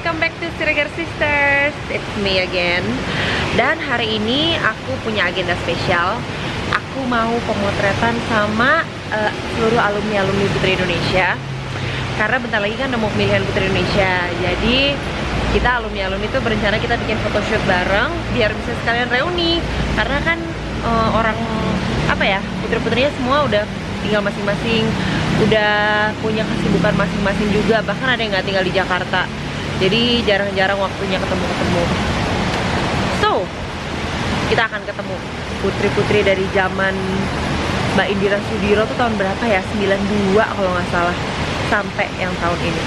welcome back to Siregar Sisters. It's me again. Dan hari ini aku punya agenda spesial. Aku mau pemotretan sama seluruh alumni-alumni Putri Indonesia. Karena bentar lagi kan mau pemilihan Putri Indonesia. Jadi kita alumni-alumni itu berencana kita bikin photoshoot bareng biar bisa sekalian reuni. Karena kan orang putri-putrinya semua udah tinggal masing-masing, udah punya kesibukan masing-masing juga, bahkan ada yang nggak tinggal di Jakarta, jadi jarang-jarang waktunya ketemu-ketemu. So, kita akan ketemu putri-putri dari zaman Mbak Indira Sudiro tuh tahun berapa ya? 92 kalau nggak salah, sampai yang tahun ini.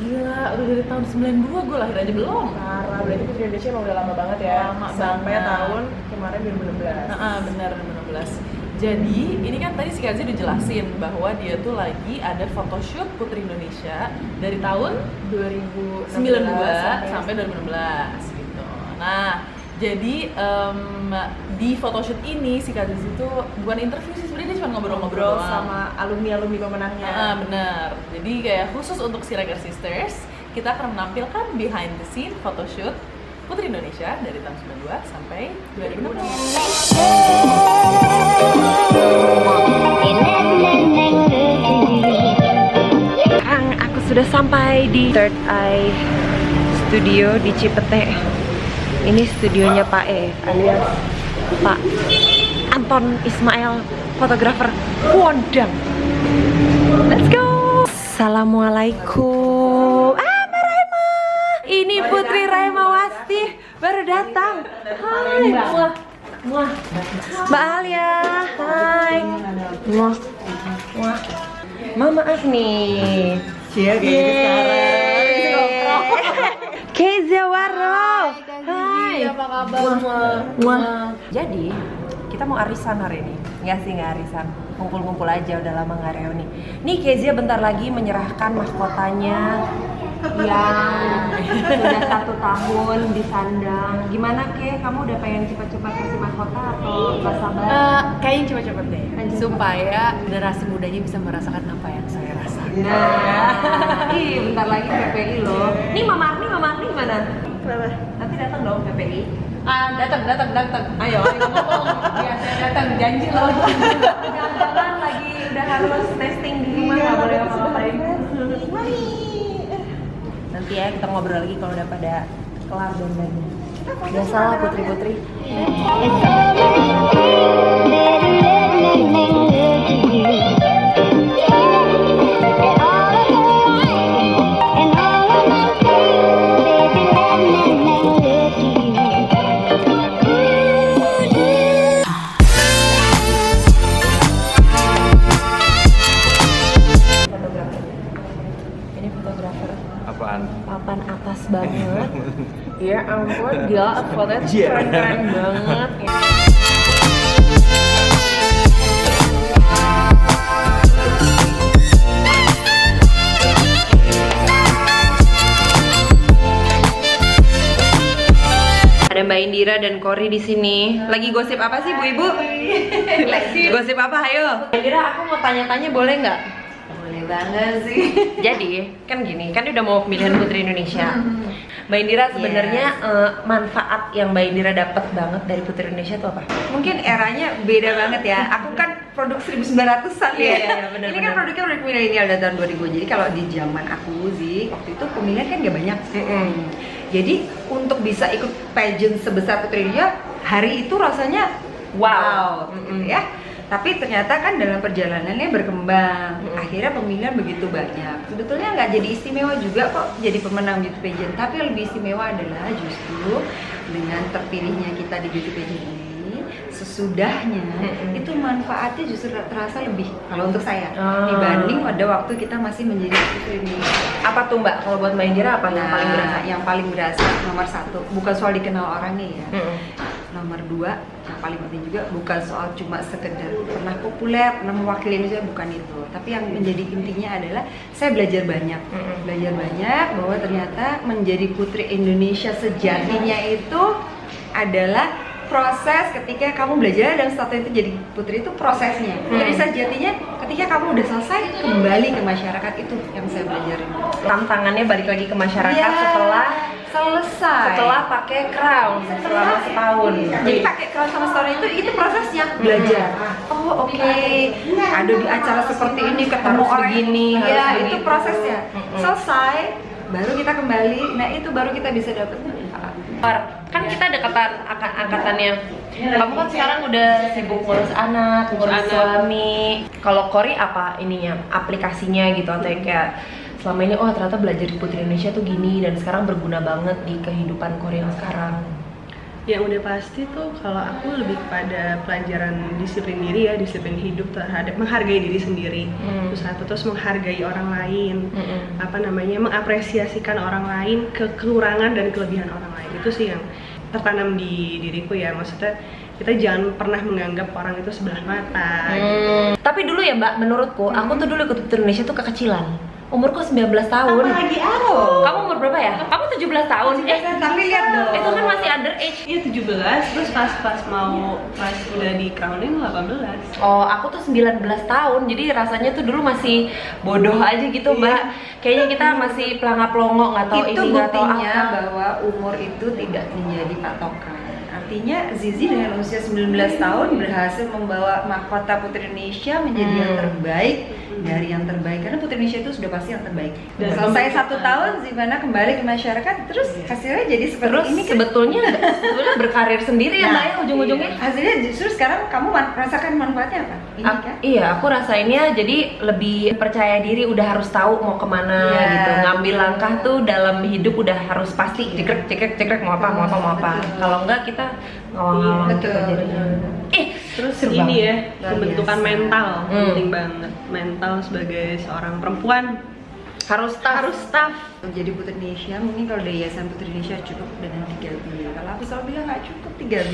Gila, udah dari tahun 92 gue lahir aja belum. Parah, berarti Putri Indonesia emang udah lama banget ya. Lama sampai banget. tahun kemarin 2016. Bener, 2016. Jadi, ini kan tadi si Kazi udah jelasin bahwa dia tuh lagi ada photoshoot Putri Indonesia dari tahun 2092 sampai 2016 gitu. Nah, jadi di photoshoot ini si Kazi itu bukan interview sih, sebenarnya dia cuma ngobrol-ngobrol sama alumni-alumni pemenangnya. Bener. Jadi kayak khusus untuk Siregar Sisters, kita akan menampilkan behind the scene photoshoot Putri Indonesia dari tahun 92 sampai 2016. Sekarang aku sudah sampai di Third Eye Studio di Cipete. Ini studionya Pak E alias Pak Anton Ismail, fotografer kondang. Let's go. Assalamualaikum. Mbak Raima. Ini Putri Raima Wasti baru datang. Hai. Muah. Mbak Alia. Hai. Muah. Mama nih. Cia kayak sekarang. Kezia Waro. Hai. Apa kabar? Jadi kita mau arisan hari ini. Nggak arisan, ngumpul-ngumpul aja, udah lama nggak reuni. Nih Kezia bentar lagi menyerahkan mahkotanya yang sudah 1 tahun di sandang. Gimana Ke? Kamu udah pengen cepat-cepat kasih mahkota atau nggak sabar? Kayaknya cepet-cepet deh, supaya generasi mudanya bisa merasakan apa yang saya rasakan. Bentar lagi PPI loh. Nih Mama Arni mana? Kenapa? Nanti datang dong PPI. Datang. Ayo ngomong. Ya, saya datang, janji loh. Jangan lagi udah harus testing di rumah, nggak boleh ngapa-ngapain. Nanti ya kita ngobrol lagi kalau udah pada kelar dandannya. Biasalah putri-putri. Papan atas banget. Ya ampun, gila fotonya tuh keren-keren banget. Ada Mbak Indira dan Kori di sini. Lagi gosip apa sih, Bu Ibu? Gosip apa? Ayo. Mbak Indira, aku mau tanya-tanya boleh nggak? Boleh banget sih. Jadi kan gini, kan udah mau pemilihan Putri Indonesia. Mbak Indira sebenarnya manfaat yang Mbak Indira dapat banget dari Putri Indonesia itu apa? Mungkin eranya beda banget ya. Aku kan produk 1900-an ya. Iya, bener, Ini kan produknya produk milenial dari tahun 2000. Jadi kalau di zaman aku sih waktu itu pemilihan kan gak banyak. Jadi untuk bisa ikut pageant sebesar Putri Indonesia, hari itu rasanya wow, gitu ya. Tapi ternyata kan dalam perjalanannya berkembang, akhirnya pemilihan begitu banyak. Sebetulnya nggak jadi istimewa juga kok jadi pemenang beauty pageant, tapi yang lebih istimewa adalah justru dengan terpilihnya kita di beauty pageant ini, sesudahnya itu manfaatnya justru terasa lebih kalau untuk saya dibanding pada waktu kita masih menjadi putri ini. Apa tuh Mbak? Kalau buat Mbak Indira apa yang paling berasa? Yang paling berasa nomor 1 bukan soal dikenal orangnya ya. Nomor 2 yang paling penting juga bukan soal cuma sekedar pernah populer, pernah mewakili Indonesia, bukan itu. Tapi yang menjadi intinya adalah saya belajar banyak, bahwa ternyata menjadi putri Indonesia sejatinya itu adalah proses ketika kamu belajar dan status itu jadi putri itu prosesnya. Jadi sejatinya ketika kamu udah selesai kembali ke masyarakat, itu yang saya belajarin. Tantangannya balik lagi ke masyarakat Iya, setelah pakai crown selama setahun. Jadi pakai crown sama setahun itu prosesnya belajar. Oh oke, ada di acara seperti ini ketemu Harus orang begini, ya harus itu begitu. prosesnya. Selesai, baru kita kembali. Nah itu baru kita bisa dapat manfaat. Kan kita deketan angkatannya. Kamu kan sekarang udah sibuk ngurus anak, ngurus suami. Kalau Kori apa ininya, aplikasinya gitu atau yang kayak selama ini oh ternyata belajar di Putri Indonesia tuh gini dan sekarang berguna banget di kehidupan Kori yang sekarang. Yang udah pasti tuh kalau aku lebih kepada pelajaran disiplin diri ya, disiplin hidup terhadap menghargai diri sendiri. Terus menghargai orang lain, mengapresiasikan orang lain, kekurangan dan kelebihan orang lain. Itu sih yang tertanam di diriku ya, maksudnya kita jangan pernah menganggap orang itu sebelah mata gitu. Tapi dulu ya Mbak, menurutku aku tuh dulu ikut Putri Indonesia tuh kekecilan. Umurku 19 tahun. Apalagi Aro. Kamu umur berapa ya? Kamu 17 tahun. Tapi lihat dong. Itu kan masih underage. Iya 17, terus pas udah di crowning 18. Oh, aku tuh 19 tahun. Jadi rasanya tuh dulu masih bodoh aja gitu, Mbak. Kayaknya kita masih pelangap-pelongo, nggak tahu Itu ini, nggak tahu buktinya apa. bahwa umur itu tidak menjadi patokan. Artinya Zizi dengan usia 19 tahun berhasil membawa mahkota Putri Indonesia menjadi yang terbaik dari yang terbaik, karena Putri Indonesia itu sudah pasti yang terbaik. Dan selesai 1 tahun Zivana kembali ke masyarakat, terus hasilnya jadi seperti Terus ini kan? sebetulnya berkarir sendiri ya Mbak ya ujung-ujungnya. Hasilnya justru sekarang kamu merasakan manfaatnya apa? Ini kan? Iya, aku rasainnya jadi lebih percaya diri, udah harus tahu mau kemana Iya. gitu. Ngambil langkah tuh dalam hidup udah harus pasti cekrek mau apa. Kalau enggak kita ngawang-ngawang gitu Betul. jadinya. Terus seru ini ya, Luar pembentukan biasa. mental penting banget. Mental sebagai seorang perempuan Harus tough. Jadi Putri Indonesia, mungkin kalau dari Yayasan Putri Indonesia cukup dengan 3B. Kalau aku selalu bilang nggak cukup 3B,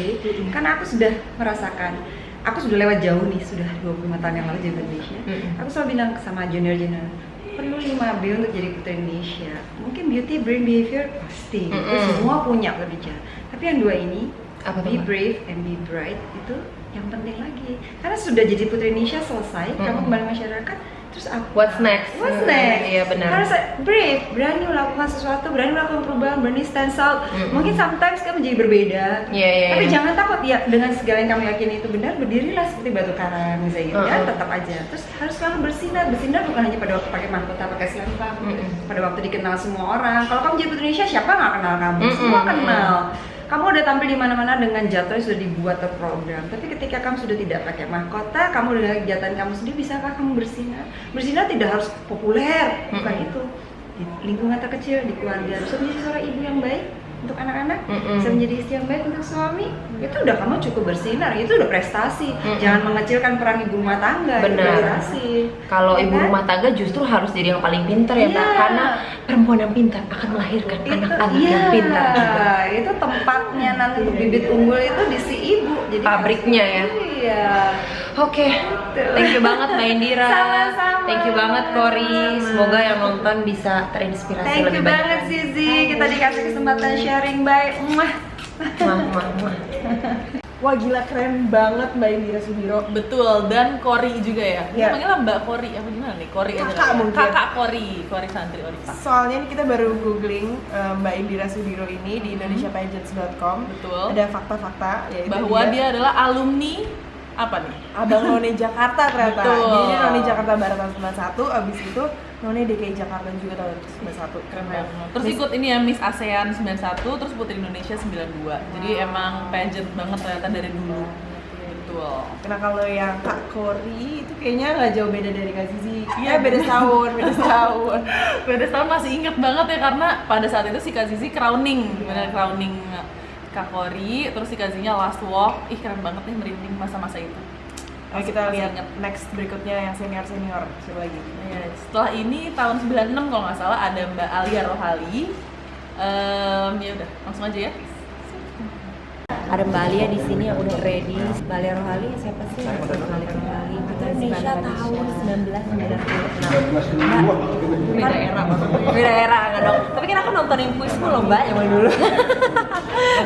karena aku sudah merasakan, aku sudah lewat jauh nih, sudah 25 tahun yang lalu jadi Putri Indonesia. Aku selalu bilang sama junior-junior, perlu 5B untuk jadi Putri Indonesia. Mungkin beauty, brain, behavior pasti, itu semua punya kerja. Tapi yang dua ini, Apa tuh, be Mbak? brave and be bright, itu yang penting lagi. Karena sudah jadi Putri Indonesia selesai, kamu kembali masyarakat, terus apa? What's next? What's next? Iya benar. Harus brave, berani melakukan sesuatu, berani melakukan perubahan, berani stand out. Mungkin sometimes kamu jadi berbeda, Iya. tapi jangan takut ya, dengan segala yang kamu yakini itu benar, berdirilah seperti batu karang misalnya gitu kan, tetap aja. Terus harus selalu bersinar bukan hanya pada waktu pakai mahkota, pakai selempang, pada waktu dikenal semua orang. Kalau kamu jadi Putri Indonesia, siapa nggak kenal kamu? Semua kenal. Kamu udah tampil di mana-mana dengan jadwal sudah dibuat terprogram. Tapi ketika kamu sudah tidak pakai mahkota, kamu dengan kegiatan kamu sendiri, bisakah kamu bersinar? Bersinar tidak harus populer, bukan itu. Di lingkungan terkecil, di keluarga, bisa menjadi seorang ibu yang baik untuk anak-anak, bisa menjadi istri yang baik untuk suami. Itu udah kamu cukup bersinar, itu udah prestasi. Jangan mengecilkan peran ibu rumah tangga, itu Benar. prestasi. Kalau Ya ibu kan? rumah tangga justru harus jadi yang paling pintar ya Mbak, Iya. karena perempuan yang pintar akan melahirkan anak-anak iya, yang pintar juga. itu tempatnya nanti untuk bibit unggul itu di si ibu. Jadi Pabriknya ya. Iya. Oke, thank you banget Mbak Indira. Sama-sama. Thank you banget Kori. Semoga yang nonton bisa terinspirasi Thank lebih you banyak. banget Zizi, kita dikasih kesempatan sharing, bye. Mwah. Mah. Wah gila keren banget Mbak Indira Sudiro. Betul, dan Kori juga ya. Iya. Kita panggilnya Mbak Kori, apa gimana nih? Kori aja Kakak kali ya? mungkin. Kakak Kori Santri Orita. Soalnya ini kita baru googling Mbak Indira Sudiro ini di indonesiapageants.com. Betul. Ada fakta-fakta yaitu Bahwa dia adalah alumni apa nih? Abang None Jakarta ternyata. Betul. Jadi dia None Jakarta Barat tahun 91, abis itu None DKI Jakarta juga tahun 91. Keren banget. Terus ikut ini ya Miss ASEAN 91, terus Putri Indonesia 92. Jadi emang pageant banget ternyata dari dulu. Betul. Karena kalau yang Kak Kori itu kayaknya nggak jauh beda dari Kak Zizi. Iya beda setahun, beda setahun. Pada tahun masih inget banget ya karena pada saat itu si Kak Zizi crowning, bener crowning Kak Kori, terus si Kak Zizinya last walk. Ih keren banget nih, merinding masa-masa itu. Ayo kita Masih lihat inget. next berikutnya yang senior-senior. Coba lagi. Ya, setelah ini tahun 96 kalau nggak salah ada Mbak Alia Rohali. Ya udah, langsung aja ya. Ada Mbak Alia di sini yang udah ready. Mbak Alia Rohali siapa sih? Mbak Alia Rohali. Kita Indonesia tahun 1996. Beda era banget. Beda era nggak dong? Tapi kan aku nontonin kuismu loh Mbak yang dulu.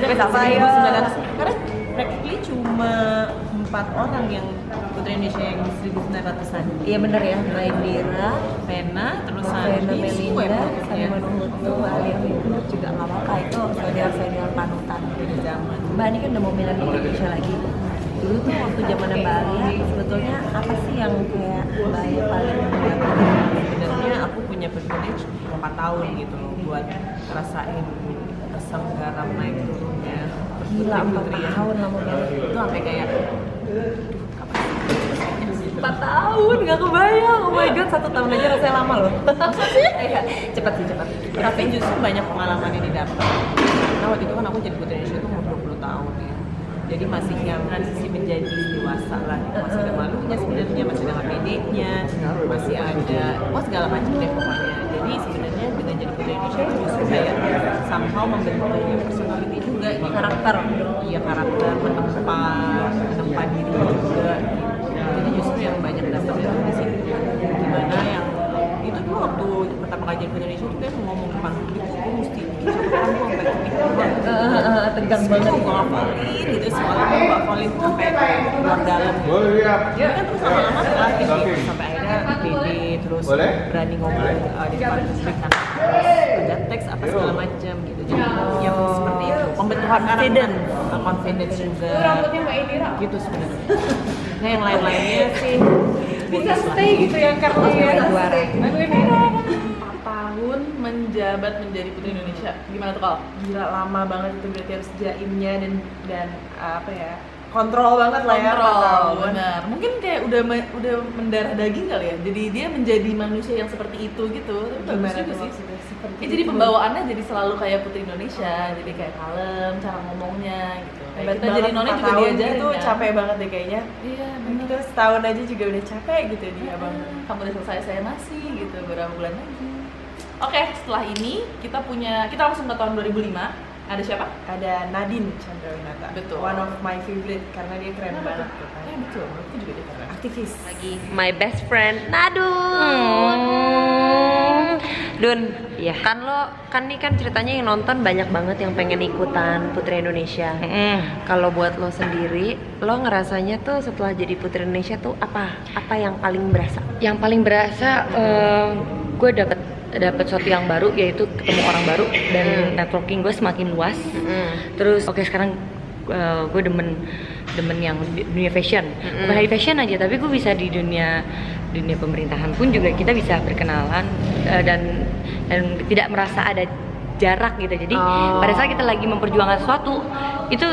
Kuis apa ya? Karena practically cuma 4 orang yang Putri Indonesia yang 1900-an. Iya bener ya, Maindira, Vena, terus Vena Sandi, semua Melinda, ya Sandi Manuhutu, Alia Windu juga nggak apa-apa, itu senior panutan di zaman. Mbak ini kan udah mau pindah ke Indonesia lagi. Dulu tuh waktu zamannya Mbak Alia, sebetulnya apa sih yang kayak Mbak Alia paling Sebenarnya aku punya privilege 4 tahun gitu loh buat ngerasain asam garam naik turunnya. gila 4 tahun lama banget. Itu sampai kayak 4 tahun, nggak kebayang. Oh my god, 1 tahun aja rasanya lama loh. Iya, cepat sih cepat. tapi justru banyak pengalaman yang didapat. Nah waktu itu kan aku jadi Putri Indonesia itu umur 20 tahun ya. Jadi masih yang transisi menjadi dewasa lah, masih ada malunya sebenarnya, masih ada pedenya, masih ada segala macam deh pokoknya. Jadi sebenarnya dengan jadi Putri Indonesia itu justru kayak somehow membentuk personality juga, karakter, iya karakter, menempa diri juga. Jadi justru yang banyak dapat dari situ. Gimana yang itu tuh waktu pertama kali jadi Putri Indonesia itu kan ngomong depan publik tuh gue mesti kan gue sampai Tegang banget. gue ngapalin gitu, soalnya gue ngapalin sampai luar dalam. Ya kan terus lama-lama terlatih gitu, sampai akhirnya pede, terus berani ngomong di depan publik kan, ada teks apa segala macam gitu. Jadi yang seperti itu, pembentukan confidence juga. Rambutnya Mbak Indira Gitu sebenarnya. Nah yang lain-lainnya sih bisa stay gitu ya karena ya juara. 4 tahun menjabat menjadi Putri Indonesia. Gimana tuh kalau? Gila lama banget itu, berarti harus jaimnya dan apa ya, kontrol banget lah ya 4 tahun. Benar. Mungkin kayak udah mendarah daging kali ya. Jadi dia menjadi manusia yang seperti itu gitu. Tapi bagus Gimana juga tuh sih. maksudnya seperti Ya, jadi itu? pembawaannya jadi selalu kayak Putri Indonesia. Jadi kayak kalem cara ngomongnya gitu. Kayak Hebat kita banget, jadi noni 4 juga tahun diajarin gitu, kan. capek banget deh kayaknya. Iya, benar. Itu setahun aja juga udah capek gitu dia abang. Kamu udah selesai, saya masih gitu, beberapa bulan lagi. Oke, setelah ini kita langsung ke tahun 2005. Ada siapa? Ada Nadine Chandrawinata. Betul. One of my favorite karena dia keren banget tuh kan. Betul, aku juga dia keren. Aktivis. Lagi my best friend Nadun. Dun, Iya. kan nih kan ceritanya yang nonton banyak banget yang pengen ikutan Putri Indonesia. Kalau buat lo sendiri, lo ngerasanya tuh setelah jadi Putri Indonesia tuh apa yang paling berasa? Yang paling berasa gue dapet sesuatu yang baru, yaitu ketemu orang baru dan networking gue semakin luas. Terus sekarang gue demen yang dunia fashion, bukan di fashion aja, tapi gue bisa di dunia pemerintahan pun juga kita bisa berkenalan dan tidak merasa ada jarak gitu. Jadi pada saat kita lagi memperjuangkan sesuatu itu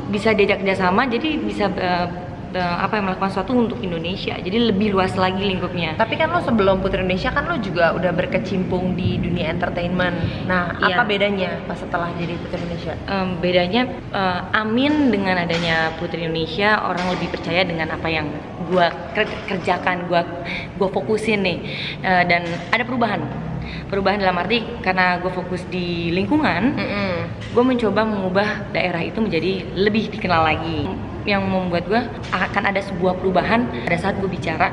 bisa diajak kerjasama, jadi bisa melakukan sesuatu untuk Indonesia, jadi lebih luas lagi lingkupnya. Tapi kan lo sebelum Putri Indonesia kan lo juga udah berkecimpung di dunia entertainment. Nah, Iya. apa bedanya pas setelah jadi Putri Indonesia? Bedanya amin dengan adanya Putri Indonesia, orang lebih percaya dengan apa yang gua kerjakan, gua fokusin nih, dan ada perubahan dalam arti karena gue fokus di lingkungan, gue mencoba mengubah daerah itu menjadi lebih dikenal lagi, yang membuat gue akan ada sebuah perubahan pada saat gue bicara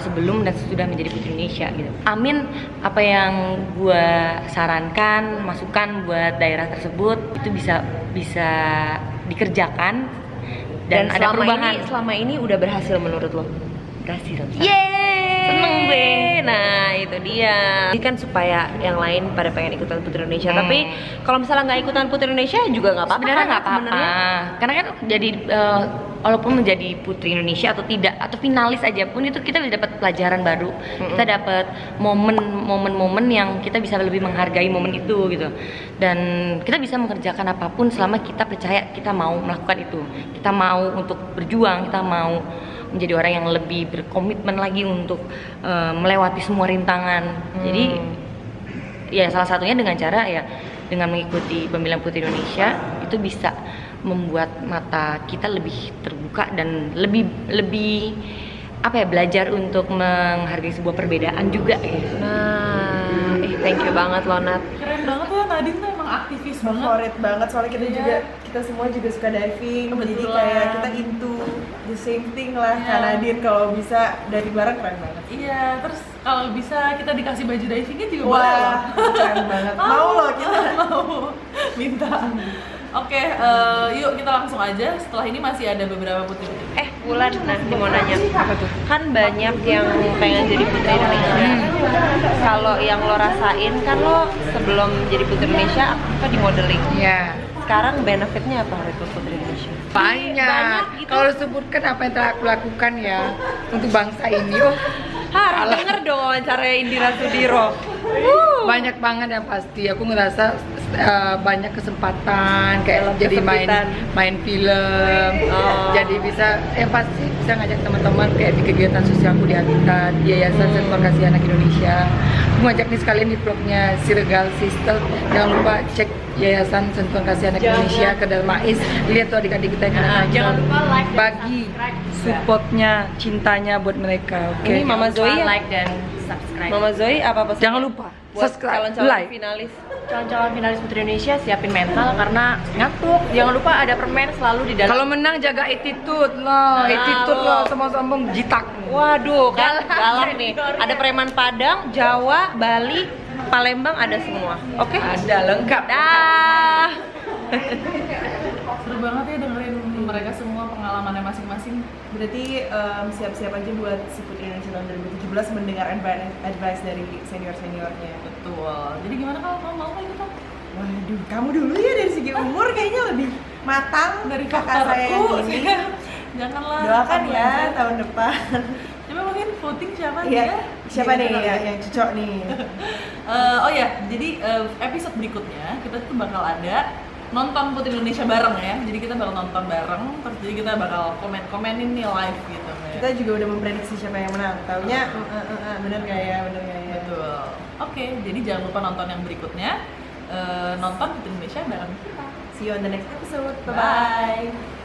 sebelum dan sesudah menjadi Putri Indonesia gitu. Amin apa yang gue sarankan, masukan buat daerah tersebut itu bisa dikerjakan dan ada perubahan. Selama ini udah berhasil menurut lo? Berhasil. Seneng gue. Nah itu dia. Ini kan supaya yang lain pada pengen ikutan Putri Indonesia. Tapi kalau misalnya nggak ikutan Putri Indonesia juga nggak apa-apa. Sebenarnya kan? nggak apa-apa. Karena kan jadi walaupun menjadi Putri Indonesia atau tidak, atau finalis aja pun, itu kita bisa dapat pelajaran baru. Kita dapat momen-momen yang kita bisa lebih menghargai momen itu gitu. Dan kita bisa mengerjakan apapun selama kita percaya kita mau melakukan itu. Kita mau untuk berjuang, kita mau menjadi orang yang lebih berkomitmen lagi untuk melewati semua rintangan. Jadi ya salah satunya dengan cara ya dengan mengikuti pemilihan Putri Indonesia itu bisa membuat mata kita lebih terbuka dan lebih belajar untuk menghargai sebuah perbedaan juga gitu. Nah, thank you banget lo Nat. Keren banget ya, Nadine tuh emang aktivis banget. Favorit banget soalnya kita semua juga suka diving. Jadi Kebetulan. kayak kita into the same thing lah. Kak Nadine kalau bisa diving bareng keren banget. Iya, terus kalau bisa kita dikasih baju divingnya juga boleh loh. Wah, keren banget. Mau loh kita. Mau minta. Oke, yuk kita langsung aja. Setelah ini masih ada beberapa putri. Wulan, nanti mau nanya apa tuh? Kan banyak yang pengen jadi putri Indonesia. Kalau yang lo rasain kan lo sebelum jadi putri Indonesia apa di modeling. Ya, Sekarang benefitnya apa itu putri Indonesia? banyak. gitu. Kalau sebutkan apa yang telah aku lakukan ya untuk bangsa ini, Harus denger dong wawancaranya Indira Sudiro. banyak banget yang pasti. Aku ngerasa banyak kesempatan kayak jadi main film, jadi bisa yang pasti bisa ngajak teman-teman kayak di kegiatan sosialku di Habitat, di Yayasan Sentuhan Kasih Anak Indonesia. Aku ngajak nih sekalian di vlognya Siregal Sister. Jangan lupa cek Yayasan Sentuhan Kasih Anak Indonesia ke Dalmais. Lihat tuh adik-adik kita yang anak jangan lupa like dan bagi supportnya, cintanya buat mereka. Oke. Ini Mama Zoe ya? like dan subscribe. Mama Zoe apa pesan? Jangan lupa buat subscribe, calon-calon like. finalis. Calon-calon finalis Putri Indonesia siapin mental karena ngantuk. Jangan lupa ada permen selalu di dalam. Kalau menang jaga attitude loh, attitude loh, sombong-sombong jitak. Waduh, kan galak nih. Ada preman Padang, Jawa, Bali, Palembang ada semua. Oke? Ada lengkap. Dah. Seru banget ya dengerin mereka semua pengalamannya masing-masing. Berarti siap-siap aja buat si Putri Indonesia tahun 2017 mendengar advice dari senior-seniornya. Betul. Jadi gimana kalau kamu mau kayak gitu? Waduh, kamu dulu ya dari segi umur kayaknya lebih matang Dari kakak saya yang faktorku, ini. Janganlah. Doakan kamu ya aja. tahun depan. Coba mungkin voting siapa Iya, dia? siapa Jadi nih kita lihat. yang cocok nih? Oh ya, jadi episode berikutnya kita tuh bakal ada nonton Putri Indonesia bareng ya. Jadi kita bakal nonton bareng, terus jadi kita bakal komenin nih live gitu. Kita juga udah memprediksi siapa yang menang. Taunya bener gak ya, bener gak ya? Betul. Oke, jadi jangan lupa nonton yang berikutnya. Nonton Putri Indonesia bareng kita. See you on the next episode. Bye bye. Bye.